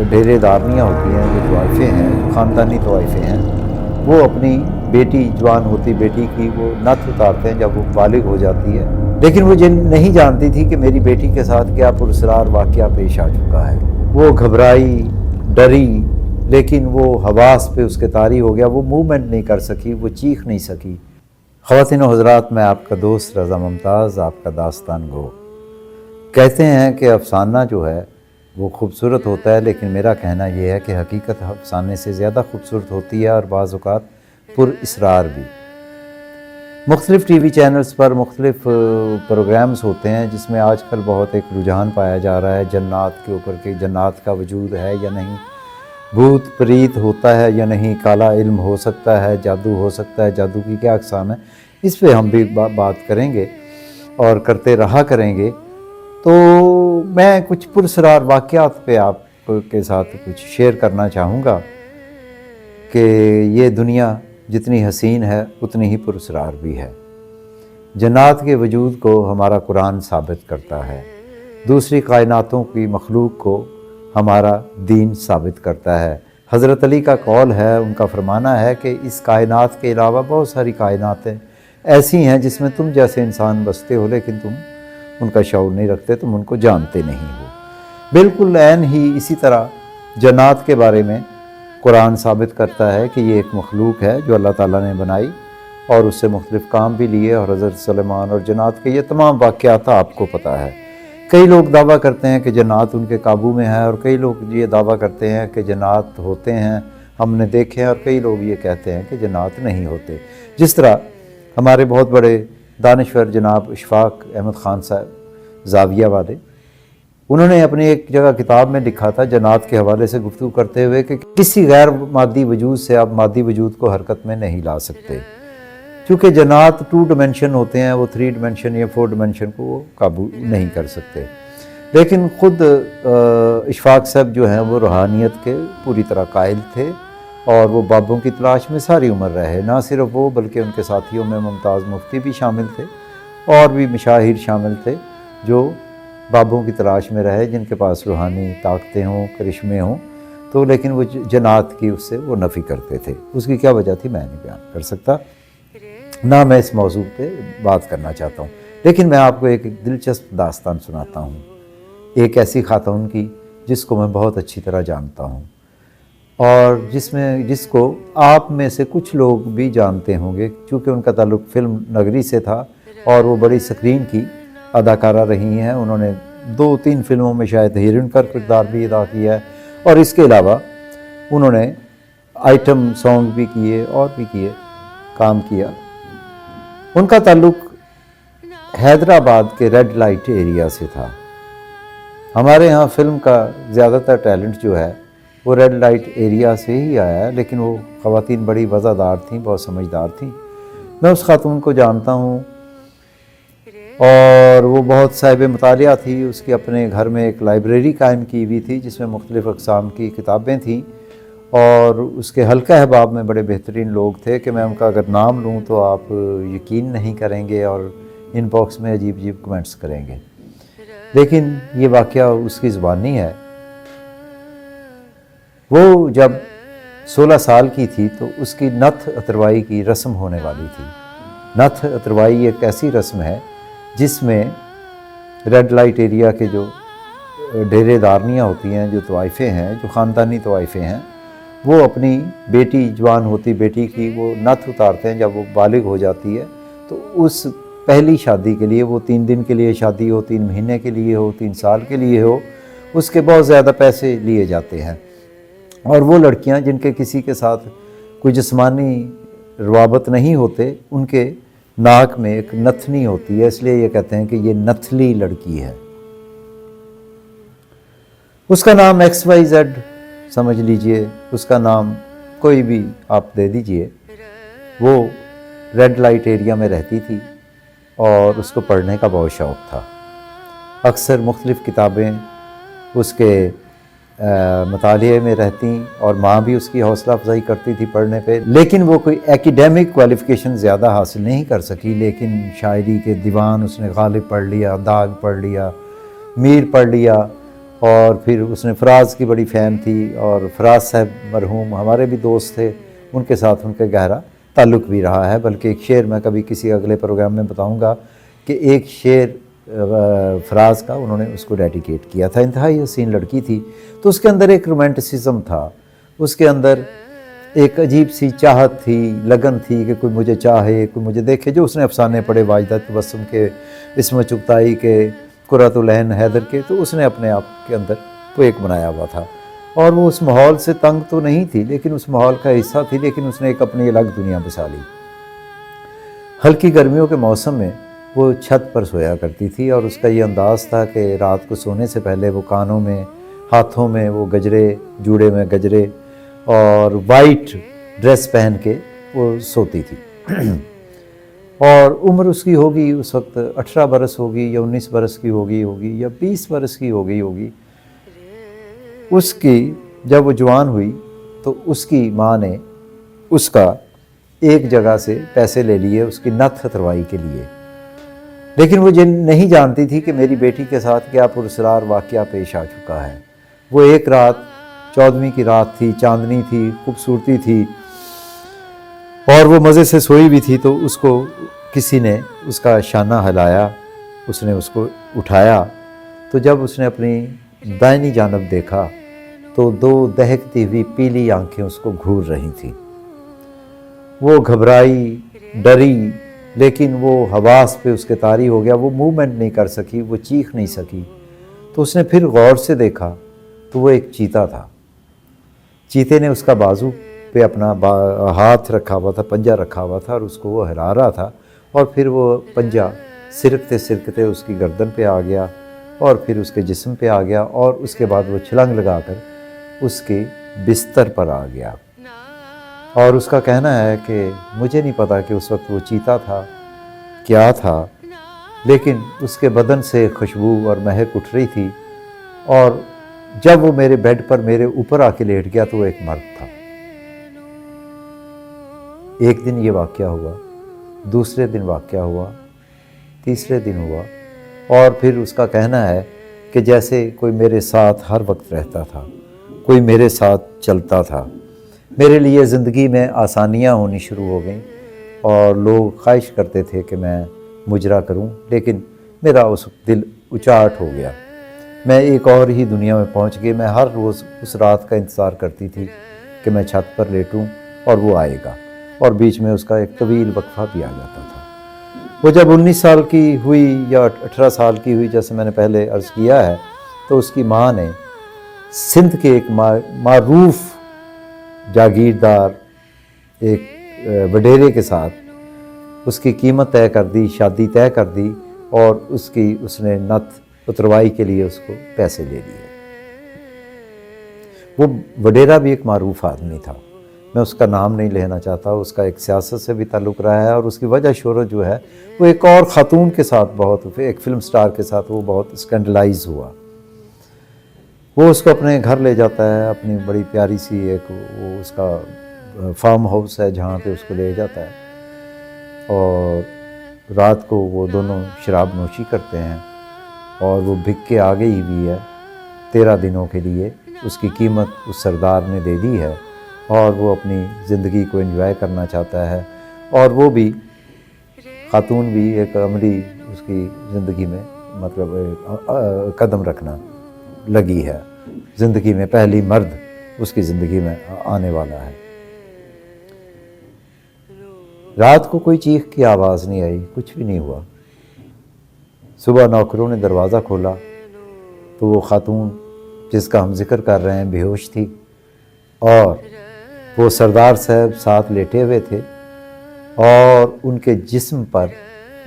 ڈھیرے دارنیاں ہوتی ہیں جو طوائفیں ہیں، خاندانی طوائفیں ہیں، وہ اپنی بیٹی جوان ہوتی بیٹی کی وہ نعت اتارتے ہیں جب وہ بالغ ہو جاتی ہے، لیکن وہ نہیں جانتی تھی کہ میری بیٹی کے ساتھ کیا پراسرار واقعہ پیش آ چکا ہے۔ وہ گھبرائی، ڈری، لیکن وہ حواس پہ اس کے طاری ہو گیا، وہ موومنٹ نہیں کر سکی، وہ چیخ نہیں سکی۔ خواتین و حضرات، میں آپ کا دوست رضا ممتاز، آپ کا داستان گو۔ کہتے ہیں کہ افسانہ جو ہے وہ خوبصورت ہوتا ہے، لیکن میرا کہنا یہ ہے کہ حقیقت افسانے سے زیادہ خوبصورت ہوتی ہے اور بعض اوقات پر اسرار بھی۔ مختلف ٹی وی چینلز پر مختلف پروگرامز ہوتے ہیں جس میں آج کل بہت ایک رجحان پایا جا رہا ہے جنات کے اوپر کہ جنات کا وجود ہے یا نہیں، بھوت پریت ہوتا ہے یا نہیں، کالا علم ہو سکتا ہے، جادو ہو سکتا ہے، جادو کی کیا اقسام ہیں، اس پہ ہم بھی بات کریں گے اور کرتے رہا کریں گے۔ تو میں کچھ پراسرار واقعات پہ آپ کے ساتھ کچھ شیئر کرنا چاہوں گا کہ یہ دنیا جتنی حسین ہے اتنی ہی پراسرار بھی ہے۔ جنات کے وجود کو ہمارا قرآن ثابت کرتا ہے، دوسری کائناتوں کی مخلوق کو ہمارا دین ثابت کرتا ہے۔ حضرت علی کا قول ہے، ان کا فرمانا ہے کہ اس کائنات کے علاوہ بہت ساری کائناتیں ایسی ہیں جس میں تم جیسے انسان بستے ہو، لیکن تم ان کا شعور نہیں رکھتے، تم ان کو جانتے نہیں ہو۔ بالکل عین ہی اسی طرح جنات کے بارے میں قرآن ثابت کرتا ہے کہ یہ ایک مخلوق ہے جو اللہ تعالیٰ نے بنائی اور اس سے مختلف کام بھی لیے، اور حضرت سلیمان اور جنات کے یہ تمام واقعات آپ کو پتہ ہے۔ کئی لوگ دعویٰ کرتے ہیں کہ جنات ان کے قابو میں ہے، اور کئی لوگ یہ دعویٰ کرتے ہیں کہ جنات ہوتے ہیں، ہم نے دیکھے ہیں، اور کئی لوگ یہ کہتے ہیں کہ جنات نہیں ہوتے۔ جس طرح ہمارے بہت بڑے دانشور جناب اشفاق احمد خان صاحب زاویہ والے، انہوں نے اپنی ایک جگہ کتاب میں لکھا تھا جنات کے حوالے سے گفتگو کرتے ہوئے کہ کسی غیر مادی وجود سے آپ مادی وجود کو حرکت میں نہیں لا سکتے، چونکہ جنات 2 ڈیمنشن ہوتے ہیں، وہ 3 ڈیمنشن یا 4 ڈیمنشن کو وہ قابو نہیں کر سکتے۔ لیکن خود اشفاق صاحب جو ہیں وہ روحانیت کے پوری طرح قائل تھے، اور وہ بابوں کی تلاش میں ساری عمر رہے۔ نہ صرف وہ بلکہ ان کے ساتھیوں میں ممتاز مفتی بھی شامل تھے، اور بھی مشاہیر شامل تھے جو بابوں کی تلاش میں رہے، جن کے پاس روحانی طاقتیں ہوں، کرشمے ہوں، تو لیکن وہ جنات کی اس سے وہ نفی کرتے تھے۔ اس کی کیا وجہ تھی میں نہیں بیان کر سکتا، نہ میں اس موضوع پہ بات کرنا چاہتا ہوں، لیکن میں آپ کو ایک دلچسپ داستان سناتا ہوں ایک ایسی خاتون کی جس کو میں بہت اچھی طرح جانتا ہوں، اور جس کو آپ میں سے کچھ لوگ بھی جانتے ہوں گے، چونکہ ان کا تعلق فلم نگری سے تھا اور وہ بڑی سکرین کی اداکارہ رہی ہیں۔ انہوں نے 2-3 فلموں میں شاید ہیروئن کا کردار بھی ادا کیا ہے، اور اس کے علاوہ انہوں نے آئٹم سانگ بھی کیے اور بھی کام کیا۔ ان کا تعلق حیدرآباد کے ریڈ لائٹ ایریا سے تھا۔ ہمارے ہاں فلم کا زیادہ تر ٹیلنٹ جو ہے وہ ریڈ لائٹ ایریا سے ہی آیا ہے، لیکن وہ خواتین بڑی وفادار تھیں، بہت سمجھدار تھیں۔ میں اس خاتون کو جانتا ہوں، اور وہ بہت صاحب مطالعہ تھی۔ اس کی اپنے گھر میں ایک لائبریری قائم کی ہوئی تھی جس میں مختلف اقسام کی کتابیں تھیں، اور اس کے حلقہ احباب میں بڑے بہترین لوگ تھے کہ میں ان کا اگر نام لوں تو آپ یقین نہیں کریں گے، اور ان باکس میں عجیب عجیب کمنٹس کریں گے، لیکن یہ واقعہ اس کی زبانی ہے۔ وہ جب 16 سال کی تھی تو اس کی نتھ اتروائی کی رسم ہونے والی تھی۔ نتھ اتروائی ایک ایسی رسم ہے جس میں ریڈ لائٹ ایریا کے جو ڈھیرے دارنیاں ہوتی ہیں، جو طوائفیں ہیں، جو خاندانی طوائفیں ہیں، وہ اپنی بیٹی جوان ہوتی بیٹی کی وہ نتھ اتارتے ہیں جب وہ بالغ ہو جاتی ہے، تو اس پہلی شادی کے لیے، وہ 3 دن کے لیے شادی ہو، 3 مہینے کے لیے ہو، 3 سال کے لیے ہو، اس کے بہت زیادہ پیسے لیے جاتے ہیں، اور وہ لڑکیاں جن کے کسی کے ساتھ کوئی جسمانی روابط نہیں ہوتے، ان کے ناک میں ایک نتھنی ہوتی ہے، اس لیے یہ کہتے ہیں کہ یہ نتھلی لڑکی ہے۔ اس کا نام XYZ سمجھ لیجئے، اس کا نام کوئی بھی آپ دے دیجئے۔ وہ ریڈ لائٹ ایریا میں رہتی تھی اور اس کو پڑھنے کا بہت شوق تھا۔ اکثر مختلف کتابیں اس کے مطالعے میں رہتی اور ماں بھی اس کی حوصلہ افزائی کرتی تھی پڑھنے پہ، لیکن وہ کوئی ایکیڈیمک کوالیفیکیشن زیادہ حاصل نہیں کر سکی، لیکن شاعری کے دیوان اس نے غالب پڑھ لیا، داغ پڑھ لیا، میر پڑھ لیا، اور پھر اس نے فراز کی بڑی فین تھی، اور فراز صاحب مرحوم ہمارے بھی دوست تھے، ان کے ساتھ ان کا گہرا تعلق بھی رہا ہے، بلکہ ایک شعر میں کبھی کسی اگلے پروگرام میں بتاؤں گا کہ ایک شعر فراز کا انہوں نے اس کو ڈیڈیکیٹ کیا تھا، انتہائی حسین لڑکی تھی، تو اس کے اندر ایک رومانٹسزم تھا، اس کے اندر ایک عجیب سی چاہت تھی، لگن تھی کہ کوئی مجھے چاہے، کوئی مجھے دیکھے، جو اس نے افسانے پڑھے واجدہ تبسم کے، اسم چغتائی کے، قرۃ العین حیدر کے، تو اس نے اپنے آپ کے اندر وہ ایک بنایا ہوا تھا، اور وہ اس ماحول سے تنگ تو نہیں تھی، لیکن اس ماحول کا حصہ تھی، لیکن اس نے ایک اپنی الگ دنیا بسا لی۔ ہلکی گرمیوں کے موسم میں وہ چھت پر سویا کرتی تھی، اور اس کا یہ انداز تھا کہ رات کو سونے سے پہلے وہ کانوں میں، ہاتھوں میں وہ گجرے، جوڑے میں گجرے، اور وائٹ ڈریس پہن کے وہ سوتی تھی۔ اور عمر اس کی ہوگی اس وقت 18 برس ہوگی، یا 19 برس کی ہوگی یا 20 برس کی ہوگی۔ اس کی جب وہ جوان ہوئی تو اس کی ماں نے اس کا ایک جگہ سے پیسے لے لیے اس کی نت ختروائی کے لیے، لیکن وہ نہیں جانتی تھی کہ میری بیٹی کے ساتھ کیا پراسرار واقعہ پیش آ چکا ہے۔ وہ ایک رات 14ویں کی رات تھی، چاندنی تھی، خوبصورتی تھی، اور وہ مزے سے سوئی بھی تھی، تو اس کو کسی نے اس کا شانہ ہلایا، اس نے اس کو اٹھایا، تو جب اس نے اپنی دائنی جانب دیکھا تو 2 دہکتی ہوئی پیلی آنکھیں اس کو گھور رہی تھیں۔ وہ گھبرائی، ڈری، لیکن وہ حواس پہ اس کے طاری ہو گیا، وہ موومنٹ نہیں کر سکی، وہ چیخ نہیں سکی، تو اس نے پھر غور سے دیکھا تو وہ ایک چیتا تھا۔ چیتے نے اس کا بازو پہ اپنا ہاتھ رکھا ہوا تھا، پنجہ رکھا ہوا تھا، اور اس کو وہ ہلا رہا تھا، اور پھر وہ پنجہ سرکتے سرکتے اس کی گردن پہ آ گیا، اور پھر اس کے جسم پہ آ گیا، اور اس کے بعد وہ چھلنگ لگا کر اس کے بستر پر آ گیا۔ اور اس کا کہنا ہے کہ مجھے نہیں پتا کہ اس وقت وہ چیتا تھا کیا تھا، لیکن اس کے بدن سے خوشبو اور مہک اٹھ رہی تھی، اور جب وہ میرے بیڈ پر میرے اوپر آ کے لیٹ گیا تو وہ ایک مرد تھا۔ ایک دن یہ واقعہ ہوا، دوسرے دن واقعہ ہوا، تیسرے دن ہوا، اور پھر اس کا کہنا ہے کہ جیسے کوئی میرے ساتھ ہر وقت رہتا تھا، کوئی میرے ساتھ چلتا تھا، میرے لیے زندگی میں آسانیاں ہونی شروع ہو گئیں، اور لوگ خواہش کرتے تھے کہ میں مجرا کروں، لیکن میرا اس دل اچاٹ ہو گیا، میں ایک اور ہی دنیا میں پہنچ گئی۔ میں ہر روز اس رات کا انتظار کرتی تھی کہ میں چھت پر لیٹوں اور وہ آئے گا، اور بیچ میں اس کا ایک طویل وقفہ بھی آ جاتا تھا۔ وہ جب 19 سال کی ہوئی یا 18 سال کی ہوئی، جیسے میں نے پہلے عرض کیا ہے، تو اس کی ماں نے سندھ کے ایک معروف جاگیردار ایک وڈیرے کے ساتھ اس کی قیمت طے کر دی، شادی طے کر دی، اور اس نے نت اتروائی کے لیے اس کو پیسے لے لیے۔ وہ وڈیرا بھی ایک معروف آدمی تھا، میں اس کا نام نہیں لینا چاہتا، اس کا ایک سیاست سے بھی تعلق رہا ہے، اور اس کی وجہ شہرت جو ہے وہ ایک اور خاتون کے ساتھ ایک فلم سٹار کے ساتھ وہ بہت اسکینڈلائز ہوا۔ وہ اس کو اپنے گھر لے جاتا ہے، اپنی بڑی پیاری سی ایک وہ اس کا فارم ہاؤس ہے جہاں پہ اس کو لے جاتا ہے، اور رات کو وہ دونوں شراب نوشی کرتے ہیں، اور وہ بک کے آ گئی بھی ہے 13 دنوں کے لیے، اس کی قیمت اس سردار نے دے دی ہے، اور وہ اپنی زندگی کو انجوائے کرنا چاہتا ہے، اور وہ بھی خاتون بھی ایک عملی اس کی زندگی میں مطلب قدم رکھنا لگی ہے، زندگی میں پہلی مرد اس کی زندگی میں آنے والا ہے۔ رات کو کوئی چیخ کی آواز نہیں آئی، کچھ بھی نہیں ہوا۔ صبح نوکروں نے دروازہ کھولا تو وہ خاتون جس کا ہم ذکر کر رہے ہیں بے ہوش تھی، اور وہ سردار صاحب ساتھ لیٹے ہوئے تھے، اور ان کے جسم پر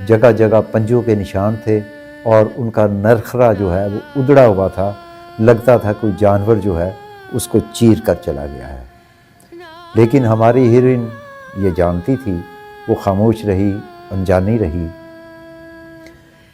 جگہ جگہ پنجوں کے نشان تھے، اور ان کا نرخرا جو ہے وہ ادڑا ہوا تھا، لگتا تھا کوئی جانور جو ہے اس کو چیر کر چلا گیا ہے۔ لیکن ہماری ہیروئن یہ جانتی تھی، وہ خاموش رہی، انجانی رہی۔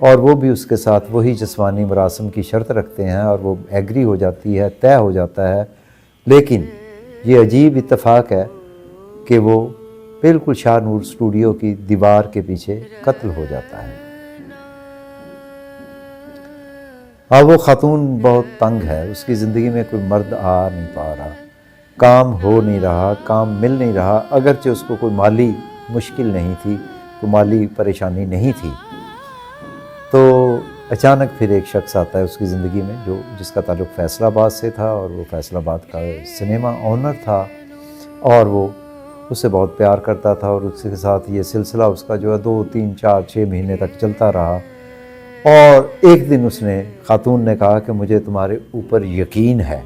اور وہ بھی اس کے ساتھ وہی جسمانی مراسم کی شرط رکھتے ہیں اور وہ ایگری ہو جاتی ہے، طے ہو جاتا ہے، لیکن یہ عجیب اتفاق ہے کہ وہ بالکل شاہ نور اسٹوڈیو کی دیوار کے پیچھے قتل ہو جاتا ہے۔ اب وہ خاتون بہت تنگ ہے، اس کی زندگی میں کوئی مرد آ نہیں پا رہا، کام ہو نہیں رہا، کام مل نہیں رہا، اگرچہ اس کو کوئی مالی مشکل نہیں تھی، کوئی مالی پریشانی نہیں تھی۔ تو اچانک پھر ایک شخص آتا ہے اس کی زندگی میں جس کا تعلق فیصل آباد سے تھا، اور وہ فیصل آباد کا سنیما آنر تھا، اور وہ اس سے بہت پیار کرتا تھا، اور اس کے ساتھ یہ سلسلہ اس کا جو ہے 2 3 4 6 مہینے تک چلتا رہا۔ اور ایک دن اس نے خاتون نے کہا کہ مجھے تمہارے اوپر یقین ہے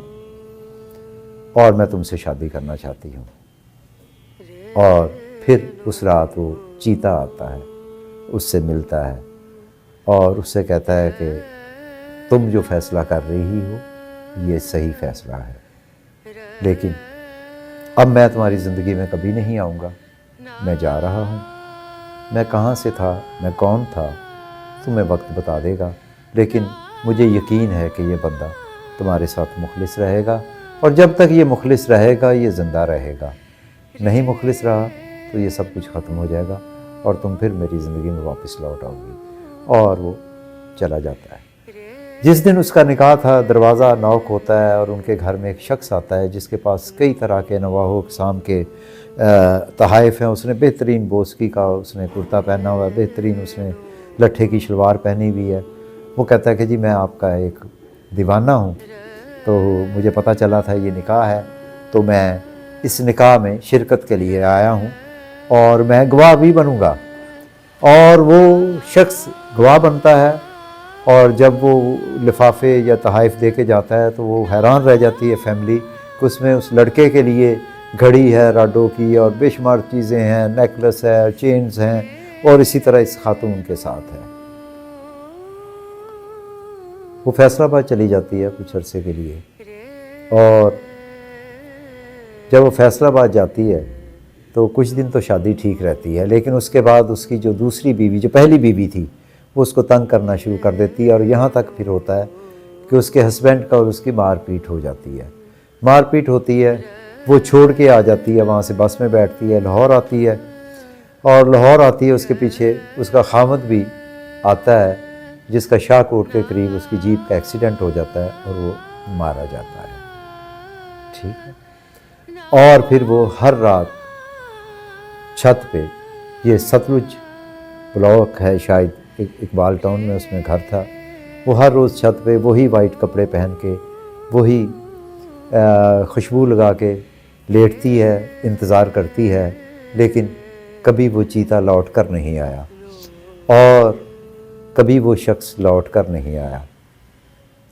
اور میں تم سے شادی کرنا چاہتی ہوں۔ اور پھر اس رات وہ چیتا آتا ہے، اس سے ملتا ہے اور اس سے کہتا ہے کہ تم جو فیصلہ کر رہی ہو یہ صحیح فیصلہ ہے، لیکن اب میں تمہاری زندگی میں کبھی نہیں آؤں گا، میں جا رہا ہوں۔ میں کہاں سے تھا، میں کون تھا، تمہیں وقت بتا دے گا، لیکن مجھے یقین ہے کہ یہ بندہ تمہارے ساتھ مخلص رہے گا، اور جب تک یہ مخلص رہے گا یہ زندہ رہے گا، نہیں مخلص رہا تو یہ سب کچھ ختم ہو جائے گا اور تم پھر میری زندگی میں واپس لوٹ آؤ گی۔ اور وہ چلا جاتا ہے۔ جس دن اس کا نکاح تھا، دروازہ نوک ہوتا ہے اور ان کے گھر میں ایک شخص آتا ہے جس کے پاس کئی طرح کے انواع و اقسام کے تحائف ہیں۔ اس نے بہترین بوسکی کا اس نے کرتا پہنا ہوا ہے، بہترین اس نے لٹھے کی شلوار پہنی ہوئی ہے۔ وہ کہتا ہے کہ جی میں آپ کا ایک دیوانہ ہوں، تو مجھے پتہ چلا تھا یہ نکاح ہے، تو میں اس نکاح میں شرکت کے لیے آیا ہوں اور میں گواہ بھی بنوں گا۔ اور وہ شخص گواہ بنتا ہے، اور جب وہ لفافے یا تحائف دے کے جاتا ہے تو وہ حیران رہ جاتی ہے فیملی کہ اس میں اس لڑکے کے لیے گھڑی ہے راڈو کی، اور بے شمار چیزیں ہیں، نیکلس ہے، چینز ہیں، اور اسی طرح اس خاتون کے ساتھ ہے۔ وہ فیصل آباد چلی جاتی ہے کچھ عرصے کے لیے، اور جب وہ فیصل آباد جاتی ہے تو کچھ دن تو شادی ٹھیک رہتی ہے، لیکن اس کے بعد اس کی جو دوسری بیوی، جو پہلی بیوی تھی، وہ اس کو تنگ کرنا شروع کر دیتی ہے، اور یہاں تک پھر ہوتا ہے کہ اس کے ہسبینڈ کا اور اس کی مار پیٹ ہو جاتی ہے۔ مار پیٹ ہوتی ہے، وہ چھوڑ کے آ جاتی ہے، وہاں سے بس میں بیٹھتی ہے، لاہور آتی ہے، اور لاہور آتی ہے، اس کے پیچھے اس کا خامد بھی آتا ہے جس کا شاہ کوٹ کے قریب اس کی جیپ کا ایکسیڈنٹ ہو جاتا ہے اور وہ مارا جاتا ہے۔ ٹھیک ہے، اور پھر وہ ہر رات چھت پہ، یہ ستلج بلاک ہے شاید اقبال ٹاؤن میں، اس میں گھر تھا، وہ ہر روز چھت پہ وہی وائٹ کپڑے پہن کے، وہی خوشبو لگا کے لیٹتی ہے، انتظار کرتی ہے، لیکن کبھی وہ چیتا لوٹ کر نہیں آیا، اور کبھی وہ شخص لوٹ کر نہیں آیا۔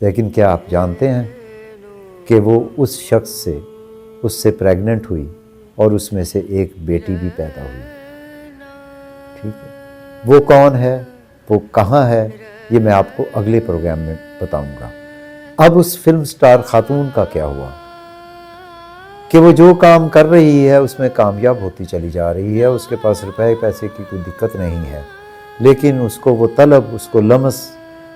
لیکن کیا آپ جانتے ہیں کہ وہ اس شخص سے پریگننٹ ہوئی اور اس میں سے ایک بیٹی بھی پیدا ہوئی؟ ٹھیک ہے، وہ کون ہے، وہ کہاں ہے، یہ میں آپ کو اگلے پروگرام میں بتاؤں گا۔ اب اس فلم سٹار خاتون کا کیا ہوا کہ وہ جو کام کر رہی ہے اس میں کامیاب ہوتی چلی جا رہی ہے، اس کے پاس روپے پیسے کی کوئی دقت نہیں ہے، لیکن اس کو وہ طلب، اس کو لمس،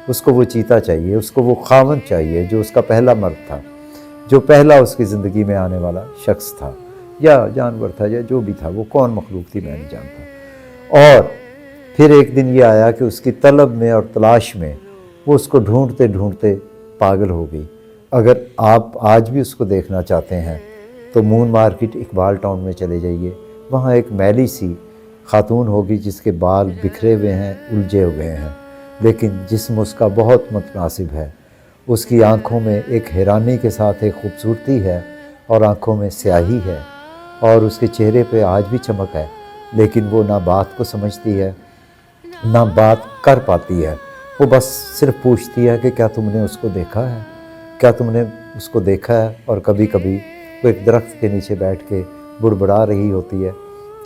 اس کو وہ چیتا چاہیے، اس کو وہ خاوند چاہیے جو اس کا پہلا مرد تھا، جو پہلا اس کی زندگی میں آنے والا شخص تھا، یا جانور تھا، یا جو بھی تھا، وہ کون مخلوق تھی میں نہیں جانتا۔ اور پھر ایک دن یہ آیا کہ اس کی طلب میں اور تلاش میں وہ اس کو ڈھونڈتے ڈھونڈتے پاگل ہو گئی۔ اگر آپ آج بھی اس کو دیکھنا چاہتے ہیں تو مون مارکیٹ اقبال ٹاؤن میں چلے جائیے، وہاں ایک میلی سی خاتون ہوگی جس کے بال بکھرے ہوئے ہیں، الجھے ہوئے ہیں، لیکن جسم اس کا بہت متناسب ہے۔ اس کی آنکھوں میں ایک حیرانی کے ساتھ ایک خوبصورتی ہے، اور آنکھوں میں سیاہی ہے، اور اس کے چہرے پہ آج بھی چمک ہے، لیکن وہ نہ بات کو سمجھتی ہے نہ بات کر پاتی ہے۔ وہ بس صرف پوچھتی ہے کہ کیا تم نے اس کو دیکھا ہے، کیا تم نے اس کو دیکھا ہے، اور کبھی کبھی وہ ایک درخت کے نیچے بیٹھ کے بڑبڑا رہی ہوتی ہے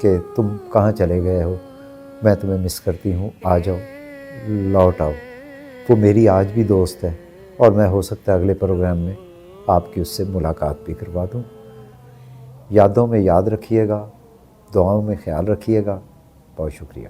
کہ تم کہاں چلے گئے ہو، میں تمہیں مس کرتی ہوں، آ جاؤ، لوٹ آؤ۔ وہ میری آج بھی دوست ہے، اور میں ہو سکتا ہے اگلے پروگرام میں آپ کی اس سے ملاقات بھی کروا دوں۔ یادوں میں یاد رکھیے گا، دعاؤں میں خیال رکھیے گا۔ بہت شکریہ۔